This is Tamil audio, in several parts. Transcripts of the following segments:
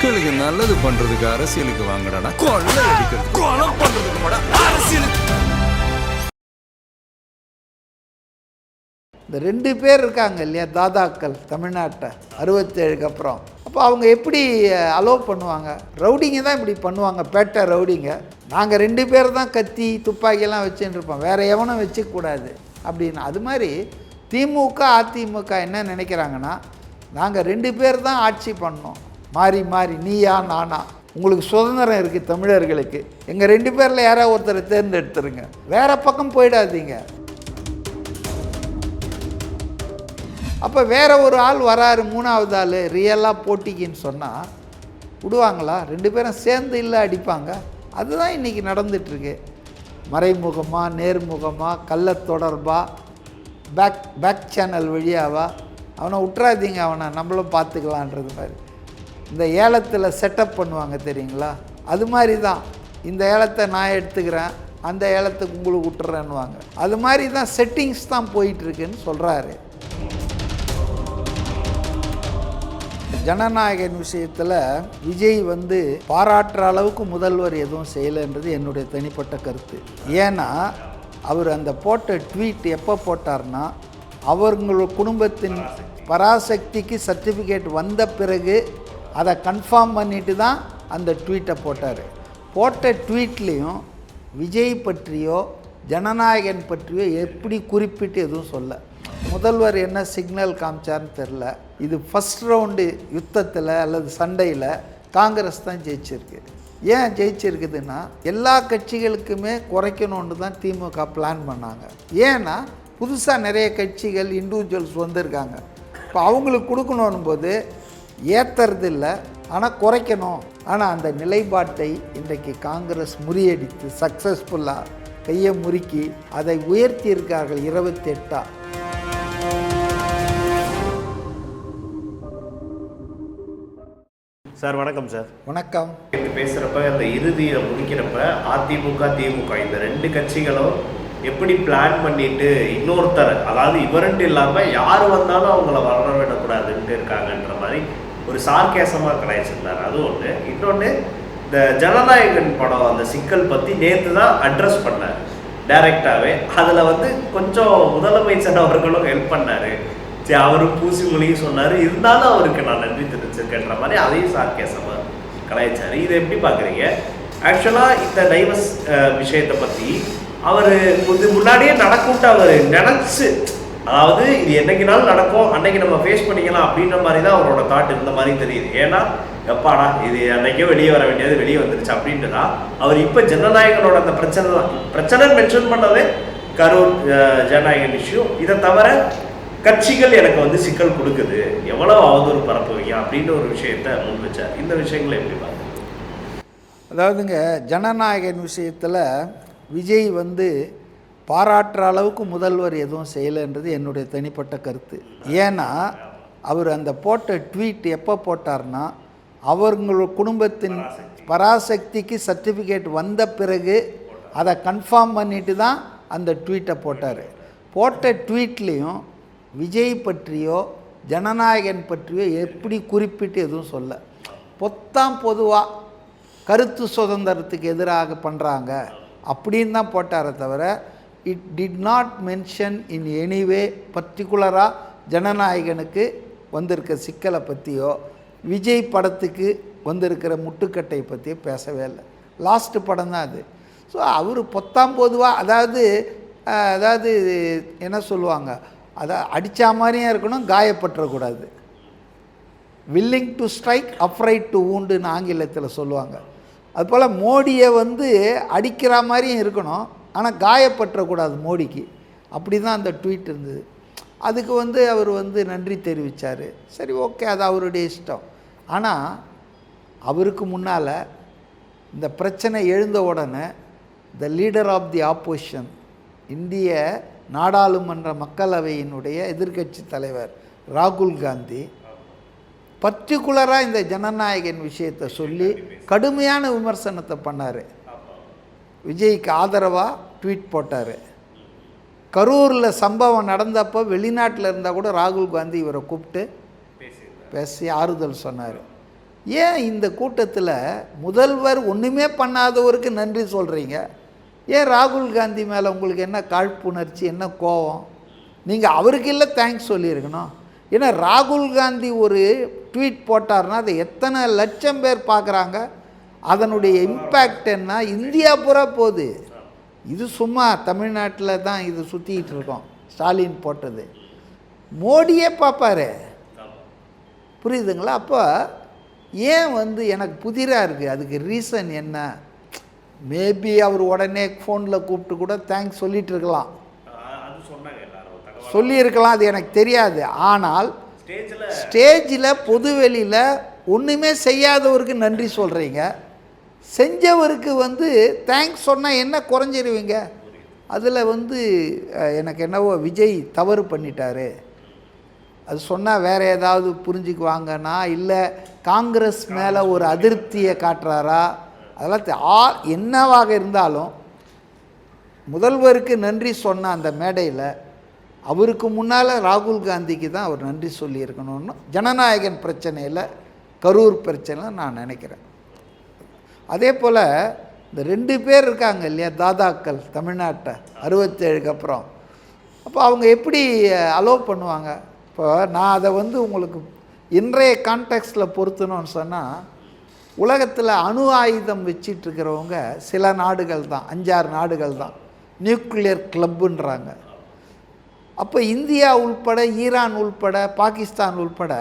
மக்களுக்கு நல்லது பண்றதுக்கு அரசியலுக்கு வாங்கடா, கொள்ளை அடிக்கிறது கொலை பண்றதுக்கு மாடா அரசியலுக்கு. இந்த 2 பேர் இருக்காங்க இல்லையா, தாதாக்கள் தமிழ்நாட்டை 67க்கு அப்புறம். அப்போ அவங்க எப்படி அலோவ் பண்ணுவாங்க? ரவுடிங்க தான் இப்படி பண்ணுவாங்க, பேட்டை ரவுடிங்க. நாங்கள் 2 பேர் தான் கத்தி துப்பாக்கியெல்லாம் வச்சுன்னு இருப்போம், வேறு எவனும் வச்சுக்கூடாது அப்படின்னு. அது மாதிரி திமுக அதிமுக என்ன நினைக்கிறாங்கன்னா, நாங்கள் 2 பேர் தான் ஆட்சி பண்ணோம், மாறி மாறி நீயா நானா. உங்களுக்கு சுதந்திரம் இருக்குது தமிழர்களுக்கு, எங்கள் 2 பேரில் யாராவது ஒருத்தரை தேர்ந்தெடுத்துருங்க, வேறு பக்கம் போயிடாதீங்க. அப்போ வேறு ஒரு ஆள் வராரு, 3வது ஆள் ரியலாக போட்டிக்குன்னு சொன்னால் விடுவாங்களா? 2 பேரும் சேர்ந்து இல்லை அடிப்பாங்க. அதுதான் இன்றைக்கி நடந்துகிட்ருக்கு. மறைமுகமாக நேர்முகமாக கள்ள தொடர்பாக பேக் சேனல் வழியாவா அவனை விட்டுறாதீங்க, அவனை நம்மளும் பார்த்துக்கலான்றது மாதிரி. இந்த ஏலத்தில் செட்டப் பண்ணுவாங்க தெரியுங்களா, அது மாதிரி தான். இந்த ஏலத்தை நான் எடுத்துக்கிறேன், அந்த ஏலத்துக்கு உங்களுக்கு விட்டுறேன்னுவாங்க. அது மாதிரி தான் செட்டிங்ஸ் தான் போயிட்டுருக்குன்னு சொல்கிறாரு. ஜனநாயகன் விஷயத்தில் விஜய் பாராட்டுற அளவுக்கு முதல்வர் எதுவும் செய்யலைன்றது என்னுடைய தனிப்பட்ட கருத்து. ஏன்னா அவர் அந்த போட்ட ட்வீட் எப்போ போட்டார்னா, அவங்களோட குடும்பத்தின் பராசக்திக்கு சர்டிஃபிகேட் வந்த பிறகு அதை கன்ஃபார்ம் பண்ணிட்டு தான் அந்த ட்வீட்டை போட்டார். போட்ட ட்வீட்லேயும் விஜய் பற்றியோ ஜனநாயகன் பற்றியோ எப்படி குறிப்பிட்டு எதுவும் சொல்ல. முதல்வர் என்ன சிக்னல் காமிச்சார்னு தெரில. இது ஃபஸ்ட் ரவுண்டு யுத்தத்தில் அல்லது சண்டையில் காங்கிரஸ் தான் ஜெயிச்சிருக்கு. ஏன் ஜெயிச்சிருக்குதுன்னா, எல்லா கட்சிகளுக்குமே குறைக்கணுன்னு தான் திமுக பிளான் பண்ணாங்க. ஏன்னா புதுசாக நிறைய கட்சிகள் இண்டிவிஜுவல்ஸ் வந்திருக்காங்க. இப்போ அவங்களுக்கு கொடுக்கணும் போது ஏற்றுறது இல்லை, ஆனால் குறைக்கணும். ஆனால் அந்த நிலைப்பாட்டை இன்றைக்கு காங்கிரஸ் முறியடித்து சக்ஸஸ்ஃபுல்லாக கையை முறுக்கி அதை உயர்த்தியிருக்கார்கள் 28. சார் வணக்கம் சார். வணக்கம். பேசுகிறப்ப அந்த இறுதியை முடிக்கிறப்ப அதிமுக திமுக இந்த 2 கட்சிகளும் எப்படி பிளான் பண்ணிட்டு இன்னொருத்தர், அதாவது இவரண்ட் இல்லாமல் யார் வந்தாலும் அவங்கள வளர விடக்கூடாதுன்ட்டு இருக்காங்கன்ற மாதிரி ஒரு சார்கேசமாக கலாய்ச்சிருந்தார். அது ஒன்று. இன்னொன்று, இந்த ஜனநாயகன் படம் அந்த சிக்கல் பற்றி நேற்று தான் அட்ரஸ் பண்ணார் டைரெக்டாகவே. அதில் கொஞ்சம் முதலமைச்சர் அவர்களும் ஹெல்ப் பண்ணார். சரி, அவரும் பூசி மொழியும் சொன்னார், இருந்தாலும் அவருக்கு நான் நன்றி தெரிவிச்சிருக்கேன்ற மாதிரி அதையும் சார்கேசமாக கலாய்ச்சார். இதை எப்படி பார்க்குறீங்க? ஆக்சுவலாக இந்த டைவர்ஸ் விஷயத்தை பற்றி அவர் முன்னாடியே நடக்கும்ட்டு அவர் நினச்சி, அதாவது இது என்னைக்குனாலும் நடக்கும், அன்னைக்கு நம்ம ஃபேஸ் பண்ணிக்கலாம் அப்படின்ற மாதிரி தான் அவரோட தாட் இருந்த மாதிரி தெரியுது. ஏன்னா எப்பாடா இது அன்னைக்கே வெளியே வர வேண்டியது வெளியே வந்துருச்சு அப்படின்ட்டு தான் அவர் இப்போ ஜனநாயகனோட அந்த பிரச்சனை மென்ஷன் பண்ணதே கரூர் ஜனநாயகன் இஷ்யூ. இதை தவிர கட்சிகள் எனக்கு சிக்கல் கொடுக்குது, எவ்வளோ அவதூறு பரப்புவீங்க அப்படின்ற ஒரு விஷயத்தை முன் வச்சார். இந்த விஷயங்களை எப்படி பார்க்குறீங்க? அதாவதுங்க, ஜனநாயகன் விஷயத்தில் விஜய் பாராட்டுற அளவுக்கு முதல்வர் எதுவும் செய்யலைன்றது என்னுடைய தனிப்பட்ட கருத்து. ஏன்னா அவர் அந்த போட்ட ட்வீட் எப்போ போட்டார்னா, அவங்களோட குடும்பத்தின் பராசக்திக்கு சர்டிஃபிகேட் வந்த பிறகு அதை கன்ஃபார்ம் பண்ணிட்டு தான் அந்த ட்வீட்டை போட்டார். போட்ட ட்வீட்லேயும் விஜய் பற்றியோ ஜனநாயகன் பற்றியோ எப்படி குறிப்பிட்டு எதுவும் சொல்ல. பொதுவாக கருத்து சுதந்திரத்துக்கு எதிராக பண்ணுறாங்க அப்படின்னு தான் போட்டாரே தவிர, it did not mention in anyway பர்டிகுலராக ஜனநாயகனுக்கு வந்திருக்க சிக்கலை பற்றியோ விஜய் படத்துக்கு வந்திருக்கிற முட்டுக்கட்டை பற்றியோ பேசவே இல்லை. லாஸ்ட்டு படம் தான் அது. ஸோ அவர் பொதுவாக அதாவது என்ன சொல்லுவாங்க, அதை அடித்தா மாதிரியும் இருக்கணும், காயப்பற்றக்கூடாது. Willing to strike upright to வூண்டுன்னு ஆங்கிலத்தில் சொல்லுவாங்க. அதுபோல் மோடியை அடிக்கிற மாதிரியும் இருக்கணும், ஆனால் காயப்பற்றக்கூடாது மோடிக்கு. அப்படி தான் அந்த ட்வீட் இருந்தது. அதுக்கு அவர் நன்றி தெரிவித்தார். சரி, ஓகே, அது அவருடைய இஷ்டம். ஆனால் அவருக்கு முன்னால் இந்த பிரச்சனை எழுந்த உடனே the leader of the opposition, இந்திய நாடாளுமன்ற மக்களவையினுடைய எதிர்க்கட்சி தலைவர் ராகுல் காந்தி பர்டிகுலராக இந்த ஜனநாயகன் விஷயத்தை சொல்லி கடுமையான விமர்சனத்தை பண்ணார். விஜய்க்கு ஆதரவாக ட்வீட் போட்டார். கரூரில் சம்பவம் நடந்தப்போ வெளிநாட்டில் இருந்தால் கூட ராகுல் காந்தி இவரை கூப்பிட்டு பேசி ஆறுதல் சொன்னார். ஏன் இந்த கூட்டத்தில் முதல்வர் ஒன்றுமே பண்ணாதவருக்கு நன்றி சொல்கிறீங்க? ஏன் ராகுல் காந்தி மேலே உங்களுக்கு என்ன காழ்ப்புணர்ச்சி, என்ன கோபம்? நீங்கள் அவருக்கு இல்லை தேங்க்ஸ் சொல்லியிருக்கணும். ஏன்னா ராகுல் காந்தி ஒரு ட்வீட் போட்டார்னா அதை எத்தனை லட்சம் பேர் பார்க்குறாங்க, அதனுடைய இம்பேக்ட் என்ன, இந்தியா பூரா போகுது. இது சும்மா தமிழ்நாட்டில் தான் இது சுற்றிக்கிட்டு இருக்கோம். ஸ்டாலின் போட்டது மோடியே பார்ப்பாரு, புரியுதுங்களா? அப்போ ஏன் எனக்கு புதிராக இருக்குது. அதுக்கு ரீசன் என்ன? மேபி அவர் உடனே ஃபோனில் கூப்பிட்டு கூட தேங்க்ஸ் சொல்லிட்டு இருக்கலாம், சொல்லியிருக்கலாம், அது எனக்கு தெரியாது. ஆனால் ஸ்டேஜில் பொதுவெளியில் ஒன்றுமே செய்யாதவருக்கு நன்றி சொல்கிறீங்க, செஞ்சவருக்கு தேங்க்ஸ் சொன்னால் என்ன குறைஞ்சிருவீங்க? அதில் எனக்கு என்னவோ விஜய் தவறு பண்ணிட்டாரு, அது சொன்னால் வேறு ஏதாவது புரிஞ்சுக்குவாங்கன்னா, இல்லை காங்கிரஸ் மேலே ஒரு அதிருப்தியை காட்டுறாரா, அதெல்லாம் என்னவாக இருந்தாலும் முதல்வருக்கு நன்றி சொன்ன அந்த மேடையில் அவருக்கு முன்னால் ராகுல் காந்திக்கு தான் அவர் நன்றி சொல்லியிருக்கணும்னு ஜனநாயகன் பிரச்சனையில், கரூர் பிரச்சனையில் நான் நினைக்கிறேன். அதே போல் இந்த 2 பேர் இருக்காங்க இல்லையா, தாதாக்கள் தமிழ்நாட்டை 67க்கு அப்புறம். அப்போ அவங்க எப்படி அலோவ் பண்ணுவாங்க? இப்போ நான் அதை உங்களுக்கு இன்றைய கான்டெக்ஸ்டில் பொருத்தணும்னு சொன்னால், உலகத்தில் அணு ஆயுதம் வச்சிட்ருக்கிறவங்க சில நாடுகள் தான், 5-6 நாடுகள் தான், நியூக்ளியர் கிளப்புன்றாங்க. அப்போ இந்தியா உள்பட, ஈரான் உள்பட, பாகிஸ்தான் உள்பட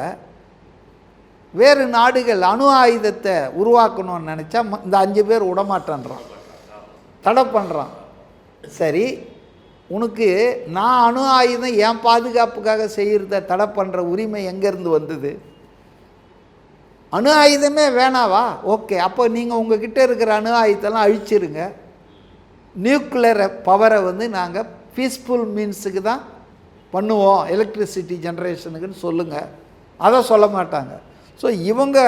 வேறு நாடுகள் அணு ஆயுதத்தை உருவாக்கணும்னு நினச்சா இந்த 5 பேர் விடமாட்டேன்றான், தடை பண்ணுறான். சரி, உனக்கு நான் அணு ஆயுதம் என் பாதுகாப்புக்காக செய்கிறத தடை பண்ணுற உரிமை எங்கேருந்து வந்தது? அணு ஆயுதமே வேணாவா? ஓகே, அப்போ நீங்கள் உங்ககிட்ட இருக்கிற அணு ஆயுதத்தெல்லாம் அழிச்சிருங்க, நியூக்ளியர் பவரை நாங்கள் பீஸ்ஃபுல் மீன்ஸுக்கு தான் பண்ணுவோம், எலக்ட்ரிசிட்டி ஜென்ரேஷனுக்குன்னு சொல்லுங்கள். அதை சொல்ல மாட்டாங்க. ஸோ இவங்க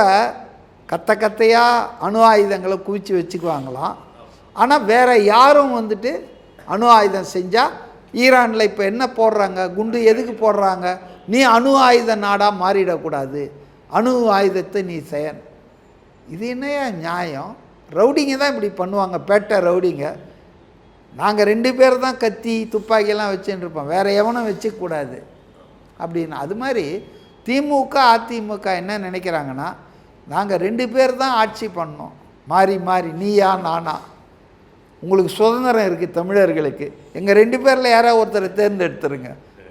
கத்தையாக அணு ஆயுதங்களை குவிச்சு வச்சுக்குவாங்களாம். ஆனால் வேறு யாரும் அணு ஆயுதம் செஞ்சால், ஈரானில் இப்போ என்ன போடுறாங்க, குண்டு எதுக்கு போடுறாங்க? நீ அணு ஆயுத நாடாக மாறிடக்கூடாது, அணு ஆயுதத்தை நீ செய்ய. இது என்னையா நியாயம்? ரவுடிங்க தான் இப்படி பண்ணுவாங்க, பேட்டை ரவுடிங்க. நாங்கள் 2 பேர் தான் கத்தி துப்பாக்கியெல்லாம் வச்சுன்னு இருப்போம், வேறு எவனும் வச்சுக்கூடாது அப்படின்னு. அது மாதிரி திமுக அதிமுக என்ன நினைக்கிறாங்கன்னா, நாங்கள் 2 பேர் தான் ஆட்சி பண்ணோம், மாறி மாறி, நீயா நானா, உங்களுக்கு சுதந்திரம் இருக்குது தமிழர்களுக்கு, எங்கள் 2 பேரில் யாராவது ஒருத்தரை தேர்ந்தெடுத்துருங்க,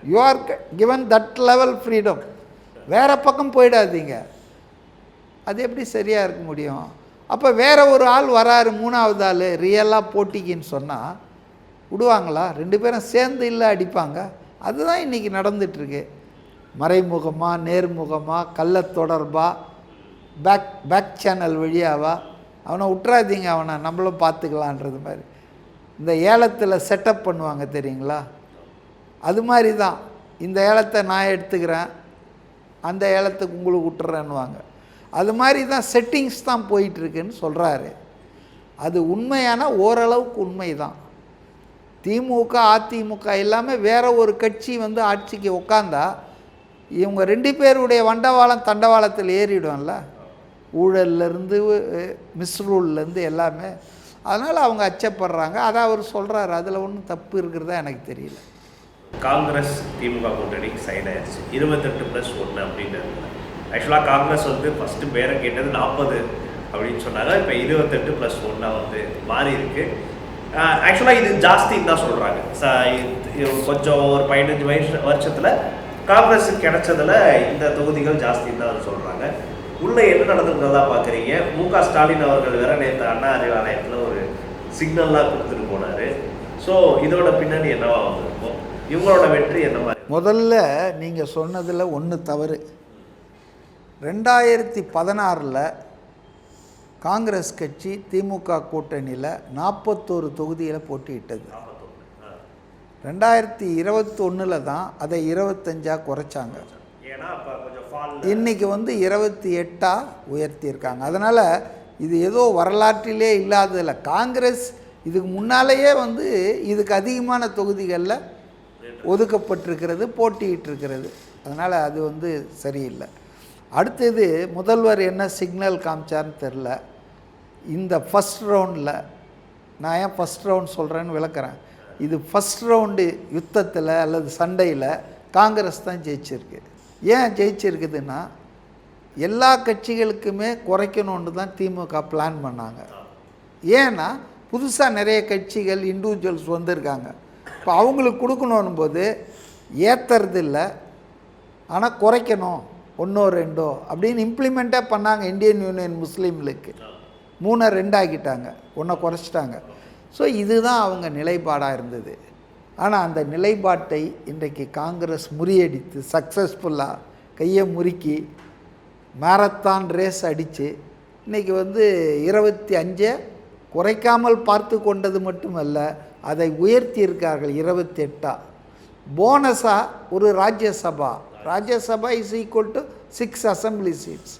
you are given that level freedom, வேறு பக்கம் போயிடாதீங்க. அது எப்படி சரியாக இருக்க முடியும்? அப்போ வேறு ஒரு ஆள் வராரு, 3வது ஆள் ரியலாக போட்டிக்குன்னு சொன்னால் விடுவாங்களா? 2 பேரும் சேர்ந்து இல்லை அடிப்பாங்க. அதுதான் இன்றைக்கி நடந்துகிட்ருக்கு. மறைமுகமாக, நேர்முகமாக, கள்ள தொடர்பாக, பேக் சேனல் வழியாவா, அவனை விட்டுறாதீங்க, அவனை நம்மளும் பார்த்துக்கலான்றது மாதிரி. இந்த ஏலத்தில் செட்டப் பண்ணுவாங்க தெரியுங்களா, அது மாதிரி தான். இந்த ஏலத்தை நான் எடுத்துக்கிறேன், அந்த ஏலத்துக்கு உங்களுக்கு விட்டுறேன்னுவாங்க. அது மாதிரி தான் செட்டிங்ஸ் தான் போயிட்டுருக்குன்னு சொல்கிறாரு. அது உண்மையான ஓரளவுக்கு உண்மை தான். திமுக அதிமுக எல்லாமே வேறு ஒரு கட்சி ஆட்சிக்கு உட்காந்தா இவங்க 2 பேருடைய வண்டவாளம் தண்டவாளத்தில் ஏறிடும்ல, ஊழல்லேருந்து மிஸ்ரூல்லேருந்து எல்லாமே. அதனால் அவங்க அச்சப்படுறாங்க. அதை அவர் சொல்கிறாரு, அதில் ஒன்றும் தப்பு இருக்கிறதா எனக்கு தெரியல. காங்கிரஸ் திமுக கூட்டணி சைட் ஆயிடுச்சு, 28+1 அப்படின்னு. ஆக்சுவலாக காங்கிரஸ் ஃபஸ்ட்டு பேரை கேட்டது 40 அப்படின்னு சொன்னாங்க, இப்போ 28+1 மாறி இருக்கு. ஆக்சுவலாக இது ஜாஸ்தின்னு தான் சொல்கிறாங்க. கொஞ்சம் ஒரு 15 வருஷத்தில் காங்கிரஸுக்கு கிடைச்சதில் இந்த தொகுதிகள் ஜாஸ்தின்னு தான் சொல்கிறாங்க. உள்ளே என்ன நடந்துக்கிறதா பார்க்குறீங்க? மு.க. ஸ்டாலின் அவர்கள் வேற நேற்று அண்ணா அறிவாலயத்தில் ஒரு சிக்னல்லாம் கொடுத்துட்டு போனார். ஸோ இதோட பின்னாடி என்னவா வந்திருக்கும்? இவங்களோட வெற்றி என்ன மாதிரி? முதல்ல நீங்கள் சொன்னதில் ஒன்று தவறு. 2016 காங்கிரஸ் கட்சி திமுக கூட்டணியில் 41 தொகுதியில் போட்டியிட்டது. 2021 தான் அதை 25 குறைச்சாங்க. இன்றைக்கி 28 உயர்த்தியிருக்காங்க. அதனால் இது ஏதோ வரலாற்றிலே இல்லாததில்லை. காங்கிரஸ் இதுக்கு முன்னாலேயே இதுக்கு அதிகமான தொகுதிகளில் ஒதுக்கப்பட்டிருக்கிறது, போட்டியிட்டிருக்கிறது. அதனால் அது சரியில்லை. அடுத்தது முதல்வர் என்ன சிக்னல் காமிச்சார்னு தெரில. இந்த ஃபஸ்ட் ரவுண்டில், நான் ஏன் ஃபஸ்ட் ரவுண்ட் சொல்கிறேன்னு விளக்குறேன். இது ஃபஸ்ட் ரவுண்டு யுத்தத்தில் அல்லது சண்டையில் காங்கிரஸ் தான் ஜெயிச்சிருக்கு. ஏன் ஜெயிச்சிருக்குதுன்னா, எல்லா கட்சிகளுக்குமே குறைக்கணுன்னு தான் திமுக பிளான் பண்ணாங்க. ஏன்னா புதுசாக நிறைய கட்சிகள் இண்டிவிஜுவல்ஸ் வந்திருக்காங்க. இப்போ அவங்களுக்கு கொடுக்கணும் போது ஏற்றுறது இல்லை, ஆனால் குறைக்கணும் 1 2 அப்படின்னு இம்ப்ளிமெண்ட்டாக பண்ணாங்க. இந்தியன் யூனியன் முஸ்லீம்களுக்கு 3 2 ஆக்கிட்டாங்க, 1 குறைச்சிட்டாங்க. ஸோ இதுதான் அவங்க நிலைப்பாடாக இருந்தது. ஆனால் அந்த நிலைப்பாட்டை இன்றைக்கு காங்கிரஸ் முறியடித்து சக்ஸஸ்ஃபுல்லாக கையை முறுக்கி மேரத்தான் ரேஸ் அடித்து இன்றைக்கி 25 குறைக்காமல் பார்த்து கொண்டது மட்டுமல்ல, அதை உயர்த்தியிருக்கார்கள் 28. போனஸாக ஒரு Rajya Sabha is equal to 6 assembly seats.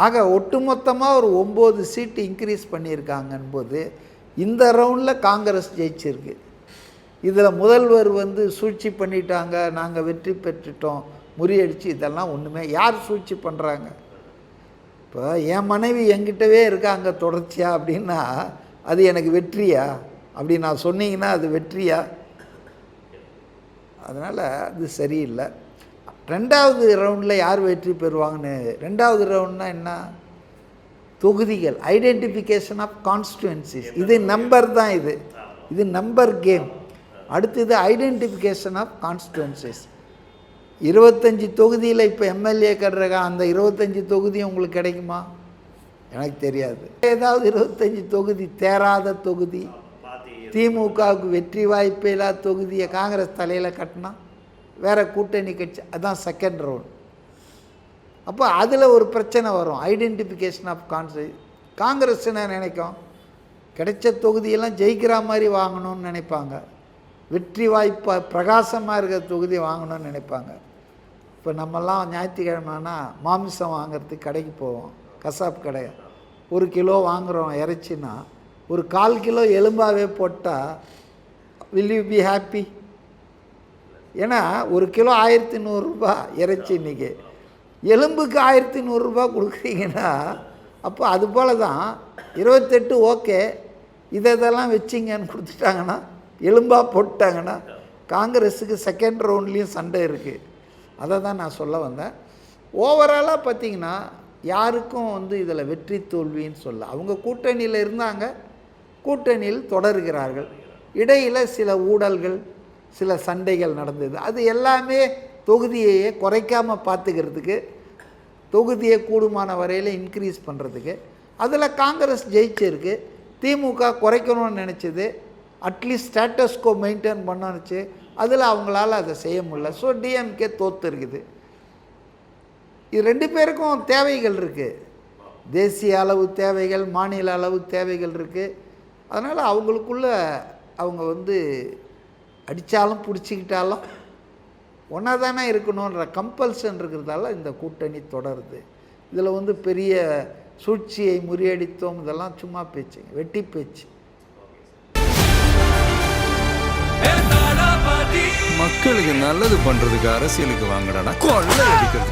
ஆக ஒட்டுமொத்தமாக ஒரு 9 சீட்டு இன்க்ரீஸ் பண்ணியிருக்காங்கன்னு போது இந்த ரவுண்டில் காங்கிரஸ் ஜெயிச்சிருக்கு. இதில் முதல்வர் சூழ்ச்சி பண்ணிட்டாங்க, நாங்கள் வெற்றி பெற்றுட்டோம், முறியடிச்சு, இதெல்லாம் ஒன்றுமே. யார் சூழ்ச்சி பண்ணுறாங்க? இப்போ என் மனைவி என்கிட்டவே இருக்காங்க தொடர்ச்சியாக அப்படின்னா அது எனக்கு வெற்றியா? அப்படி நான் சொன்னீங்கன்னா அது வெற்றியா? அதனால் அது சரியில்லை. 2வது ரவுண்டில் யார் வெற்றி பெறுவாங்கன்னு, 2வது ரவுண்ட்னா என்ன? தொகுதிகள், ஐடென்டிஃபிகேஷன் ஆஃப் கான்ஸ்டுவன்சிஸ். இது நம்பர் தான், இது நம்பர் கேம். அடுத்தது ஐடென்டிஃபிகேஷன் ஆஃப் கான்ஸ்டுவன்சிஸ். 25 தொகுதியில் இப்போ எம்எல்ஏ கட்டுறாங்க. அந்த 25 தொகுதி உங்களுக்கு கிடைக்குமா? எனக்கு தெரியாது. ஏதாவது 25 தொகுதி தேராத தொகுதி, திமுகவுக்கு வெற்றி வாய்ப்பே இல்லாத தொகுதியை காங்கிரஸ் தலையில் கட்டினா வேறு கூட்டணி கட்சி, அதுதான் செகண்ட் ரவுண்ட். அப்போ அதில் ஒரு பிரச்சனை வரும். ஐடென்டிஃபிகேஷன் ஆஃப் காங்கிரஸ் என்ன நினைக்கும்? கிடைச்ச தொகுதியெல்லாம் ஜெயிக்கிற மாதிரி வாங்கணும்னு நினைப்பாங்க. வெற்றி வாய்ப்பாக பிரகாசமாக இருக்கிற தொகுதி வாங்கணும்னு நினைப்பாங்க. இப்போ நம்மெல்லாம் ஞாயிற்றுக்கிழமைனா மாமிசம் வாங்கிறதுக்கு கடைக்கு போவோம், கசாப் கடை. 1 கிலோ வாங்குகிறோம் இறைச்சின்னா, ஒரு 1/4 கிலோ எலும்பாகவே போட்டால் வில் யூ பி ஹாப்பி? ஏன்னா 1 கிலோ 1100 ரூபா இறைச்சி. இன்றைக்கி எலும்புக்கு 1100 ரூபா கொடுக்குறீங்கன்னா, அப்போ அது போல தான் 28 ஓகே, இதெல்லாம் வச்சிங்கன்னு கொடுத்துட்டாங்கன்னா, எலும்பாக போட்டாங்கன்னா காங்கிரஸுக்கு செகண்ட் ரவுண்ட்லேயும் சண்டை இருக்குது. அதை தான் நான் சொல்ல வந்தேன். ஓவராலாக பார்த்திங்கன்னா யாருக்கும் இதில் வெற்றி தோல்வின்னு சொல்ல. அவங்க கூட்டணியில் இருந்தாங்க, கூட்டணியில் தொடர்கிறார்கள். இடையில் சில ஊழல்கள், சில சண்டைகள் நடந்தது. அது எல்லாமே தொகுதியையே குறைக்காமல் பார்த்துக்கிறதுக்கு, தொகுதியை கூடுமான வரையில் இன்க்ரீஸ் பண்ணுறதுக்கு. அதில் காங்கிரஸ் ஜெயிச்சிருக்கு. திமுக குறைக்கணும்னு நினச்சது, அட்லீஸ்ட் ஸ்டேட்டஸ்கோ மெயின்டைன் பண்ணணுச்சு. அதில் அவங்களால அதை செய்ய முடியல. ஸோ டிஎம்கே தோற்றுருக்குது. இது 2 பேருக்கும் தேவைகள் இருக்குது. தேசிய அளவு தேவைகள், மாநில அளவு தேவைகள் இருக்குது. அதனால் அவங்களுக்குள்ள அவங்க அடித்தாலும் பிடிச்சிக்கிட்டாலும் ஒன்றா தானே இருக்கணுன்ற கம்பல்சன் இருக்கிறதால இந்த கூட்டணி தொடருது. இதில் பெரிய சூழ்ச்சியை முறியடித்தோம், இதெல்லாம் சும்மா பேச்சுங்க, வெட்டி பேச்சு. மக்களுக்கு நல்லது பண்றதுக்கு அரசியலுக்கு வாங்கடா, கொள்ளை அடிக்கிறது